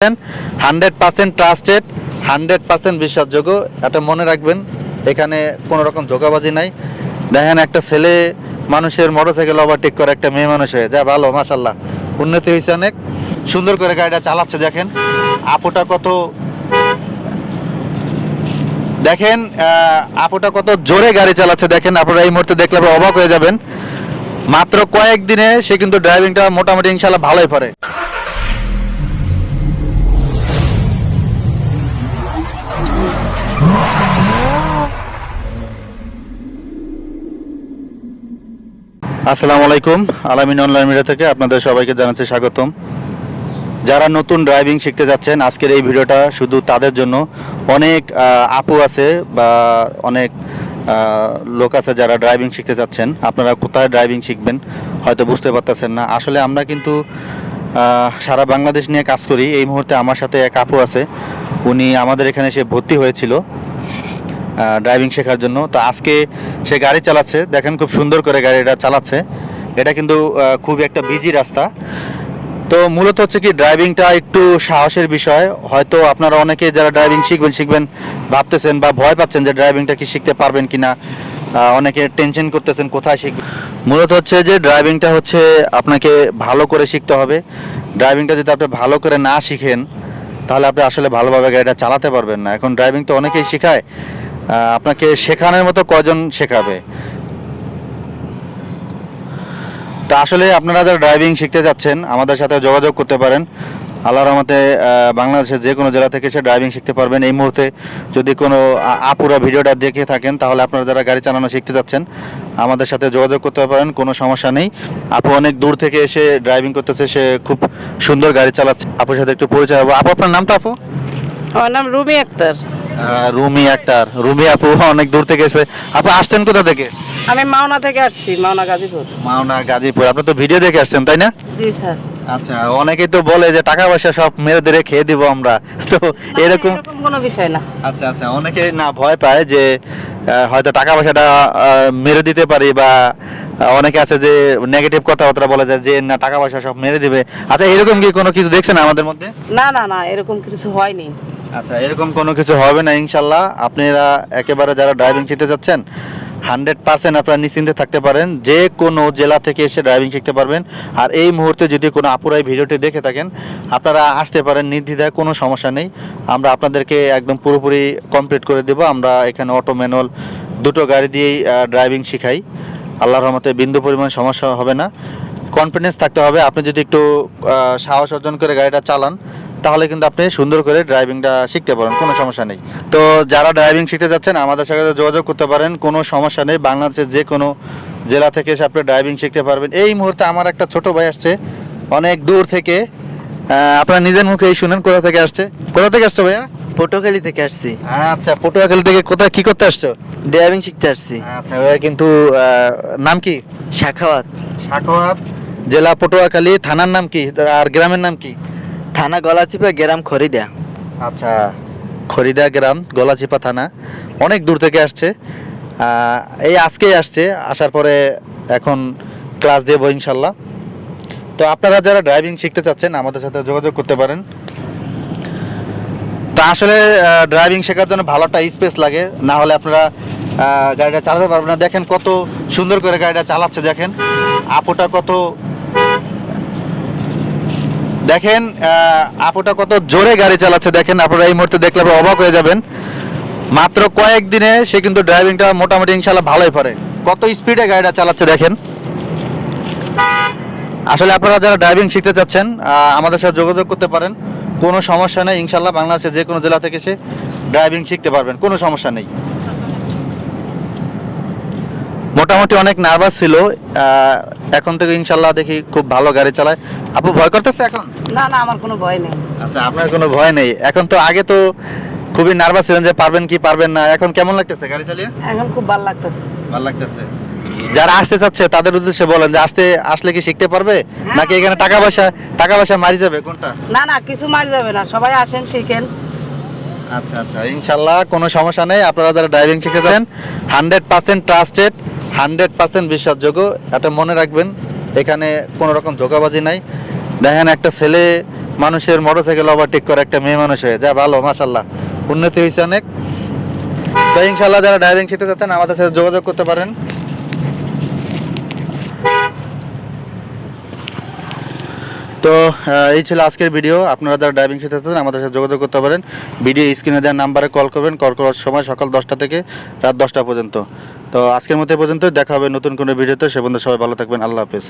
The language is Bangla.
100% ট্রাস্টেড, 100% বিশ্বাসযোগ্য। এটা মনে রাখবেন, এখানে কোনো রকম ধোঁকাবাজি নাই। দেখেন একটা ছেলে মানুষের মোটরসাইকেল ওভারটেক করে একটা মেয়ে মানুষ হয়ে যা ভালো, মাশাল্লাহ উন্নতি হয়েছে অনেক। সুন্দর করে গাড়িটা চালাচ্ছে দেখেন, আপুটা কত দেখেন আপুটা কত জোরে গাড়ি চালাচ্ছে দেখেন। আপনারা এই মুহূর্তে দেখলে অবাক হয়ে যাবেন। মাত্র কয়েকদিনে সে কিন্তু ড্রাইভিংটা মোটামুটি ইনশাল্লাহ ভালোই পারে। আসসালামু আলাইকুম, আলামিন অনলাইন মিডিয়া থেকে আপনাদের সবাইকে জানাচ্ছি স্বাগতম। যারা নতুন ড্রাইভিং শিখতে যাচ্ছেন, আজকের এই ভিডিওটা শুধু তাদের জন্য। অনেক আপু আছে বা অনেক লোক আছে যারা ড্রাইভিং শিখতে যাচ্ছেন। আপনারা কোথায় ড্রাইভিং শিখবেন হয়তো বুঝতে পারতেছেন না। আসলে আমরা কিন্তু সারা বাংলাদেশ নিয়ে কাজ করি। এই মুহূর্তে আমার সাথে এক আপু আছে, উনি আমাদের এখানে এসে ভর্তি হয়েছিল ড্রাইভিং শেখার জন্য। তো আজকে সে গাড়ি চালাচ্ছে দেখেন, খুব সুন্দর করে গাড়িটা চালাচ্ছে। এটা কিন্তু খুবই একটা বিজি রাস্তা। তো মূলত হচ্ছে কি, ড্রাইভিংটা একটু সাহসের বিষয়। হয়তো আপনারা অনেকে যারা ড্রাইভিং শিখবেন ভাবতেছেন বা ভয় পাচ্ছেন যে ড্রাইভিংটা কি শিখতে পারবেন কিনা। অনেকে টেনশন করতেছেন কোথায় শিখবেন। মূলত হচ্ছে যে ড্রাইভিংটা হচ্ছে আপনাকে ভালো করে শিখতে হবে। ড্রাইভিংটা যদি আপনি ভালো করে না শিখেন তাহলে আপনি আসলে ভালোভাবে গাড়িটা চালাতে পারবেন না। এখন ড্রাইভিং তো অনেকেই শেখায়, আপনাকে শেখানোর মতো কজন শেখাবে। তো আসলে আপনারা যারা ড্রাইভিং শিখতে যাচ্ছেন আমাদের সাথে যোগাযোগ করতে পারেন। আল্লাহর রহমতে বাংলাদেশের যে কোনো জেলা থেকে সে ড্রাইভিং শিখতে পারবেন। এই মুহূর্তে যদি কোনো আপুরা ভিডিওটা দেখে থাকেন তাহলে আপনারা যারা গাড়ি চালানো শিখতে যাচ্ছেন আমাদের সাথে যোগাযোগ করতে পারেন, কোনো সমস্যা নেই। আপু অনেক দূর থেকে এসে ড্রাইভিং করতেছে, সে খুব সুন্দর গাড়ি চালাচ্ছে। আপুর সাথে একটু পরিচয় হবো। আপু আপনার নামটা? আপু আমার নাম রুমি আক্তার। রুমি আক্তার। রুমি আপু অনেক দূর থেকে এসে। আপু আসছেন কোথা থেকে? আমি মাওনা থেকে আসছি, মাওনা গাজীপুর। মাওনা গাজীপুর। আপনি তো ভিডিও দেখে আসছেন তাই না? জি স্যার। আচ্ছা, অনেকেই তো বলে যে টাকা পয়সা সব মেরে ধরে খেয়ে দিব আমরা, তো এরকম কোনো বিষয় না। আচ্ছা আচ্ছা, অনেকে না ভয় পায় যে হয়তো টাকা পয়সাটা মেরে দিতে পারি, বা অনেকে আছে যে নেগেটিভ কথাবার্তা বলে যায় যে না টাকা পয়সা সব মেরে দিবে। আচ্ছা, এরকম কি কোনো কিছু দেখছেন আমাদের মধ্যে? না না না, এরকম কিছু হয়নি। আচ্ছা, এরকম কোনো কিছু হবে না ইনশাল্লাহ। আপনারা একেবারে যারা ড্রাইভিং শিখতে যাচ্ছেন 100% আপনারা নিশ্চিন্তে থাকতে পারেন, যে কোনো জেলা থেকে এসে ড্রাইভিং শিখতে পারবেন। আর এই মুহূর্তে যদি কোনো আপুরাই ভিডিওটি দেখে থাকেন আপনারা আসতে পারেন নির্দ্বিধায়, কোনো সমস্যা নেই। আমরা আপনাদেরকে একদম পুরোপুরি কমপ্লিট করে দেব। আমরা এখানে অটো ম্যানুয়াল দুটো গাড়ি দিয়েই ড্রাইভিং শিখাই। আল্লাহর রহমতে বিন্দু পরিমাণ সমস্যা হবে না। কনফিডেন্স থাকতে হবে। আপনি যদি একটু সাহস অর্জন করে গাড়িটা চালান তাহলে কিন্তু আপনি সুন্দর করে ড্রাইভিংটা শিখতে পারেন, কোনো সমস্যা নেই। তো যারা ড্রাইভিং শিখতে যাচ্ছেন আমাদের সাথে যোগাযোগ করতে পারেন, কোনো সমস্যা নেই। বাংলাদেশের যে কোনো জেলা থেকে এসে আপনি ড্রাইভিং শিখতে পারবেন। এই মুহূর্তে আমার একটা ছোট ভাই আসছে অনেক দূর থেকে। আপনার নিজের মুখেই শুনেন কোথা থেকে আসছে। কোথা থেকে আসছো ভাইয়া? পটুয়াখালী থেকে আসছি। আচ্ছা, পটুয়াখালী থেকে কোথায় কি করতে আসছো? ড্রাইভিং শিখতে আসছি। আচ্ছা ভাইয়া, কিন্তু নাম কি? শাখাওয়াত। সাখাওয়াত, জেলা পটুয়াখালী, থানার নাম কি আর গ্রামের নাম কি? থানা গলাচিপা, গ্রাম খরিদা। আচ্ছা, খরিদা গ্রাম, গলাচিপা থানা। অনেক দূর থেকে আসছে। এই আজকেই আসছে, আসার পরে এখন ক্লাস দেবো ইনশাল্লাহ। তো আপনারা যারা ড্রাইভিং শিখতে চাচ্ছেন আমাদের সাথে যোগাযোগ করতে পারেন। তো আসলে ড্রাইভিং শেখার জন্য ভালো একটা স্পেস লাগে, না হলে আপনারা গাড়িটা চালাতে পারবেন না। দেখেন কত সুন্দর করে গাড়িটা চালাচ্ছে দেখেন, আপুটা কত দেখেন আপুটা কত জোরে গাড়ি চালাচ্ছে দেখেন। আপনারা এই মুহূর্তে দেখলে অবাক হয়ে যাবেন। মাত্র কয়েকদিনে সে কিন্তু ড্রাইভিংটা মোটামুটি ইনশাল্লাহ ভালোই পারে। কত স্পিডে গাড়িটা চালাচ্ছে দেখেন। আসলে আপনারা যারা ড্রাইভিং শিখতে চাচ্ছেন আমাদের সাথে যোগাযোগ করতে পারেন, কোনো সমস্যা নেই ইনশাল্লাহ। বাংলাদেশের যে কোনো জেলা থেকে সে ড্রাইভিং শিখতে পারবেন, কোনো সমস্যা নেই। মোটামুটি অনেক নার্ভাস ছিল, এখন থেকে ইনশাল্লাহ দেখি খুব ভালো গাড়ি চালায়। আপু ভয় করতেছে এখন? না না, আমার কোনো ভয় নেই। আচ্ছা, আপনার কোনো ভয় নেই এখন? তো আগে তো খুবই নার্ভাস ছিলেন যে পারবেন কি পারবেন না, এখন কেমন লাগতেছে গাড়ি চালিয়ে? এখন খুব ভালো লাগতেছে। ভালো লাগতেছে। যারা আসতে চাচ্ছে তাদের উদ্দেশ্যে বলেন যে আসলে কি শিখতে পারবে নাকি এখানে টাকা পয়সা মারি যাবে, কোনটা? না না, কিছু মারি যাবে না, সবাই আসেন শিখেন। আচ্ছা আচ্ছা, ইনশাল্লাহ কোনো সমস্যা নেই। আপনারা যারা ড্রাইভিং শিখতে চান 100% ট্রাস্টেড, 100% বিশ্বাসযোগ্য। এটা মনে রাখবেন, এখানে কোনো রকম ধোঁকাবাজি নাই। দেখেন একটা ছেলে মানুষের মোটরসাইকেল ওভারটেক করে একটা মেয়ে মানুষ হয়ে যা ভালো, মাশাল্লাহ, উন্নতি হয়েছে অনেক। তো ইনশাল্লাহ যারা ড্রাইভিং শিখতে চাচ্ছেন আমাদের সাথে যোগাযোগ করতে পারেন। তো এই ছিল আজকের ভিডিও। আপনারা যারা ড্রাইভিং শিখতে চাচ্ছেন আমাদের সাথে যোগাযোগ করতে পারেন। ভিডিও স্ক্রিনে দেওয়ার নাম্বারে কল করবেন। কল করার সময় সকাল 10টা থেকে রাত 10টা পর্যন্ত। তো আজকের মতো এই পর্যন্ত, দেখা হবে নতুন কোনো ভিডিওতে। সে পর্যন্ত সবাই ভালো থাকবেন। আল্লাহ হাফেজ।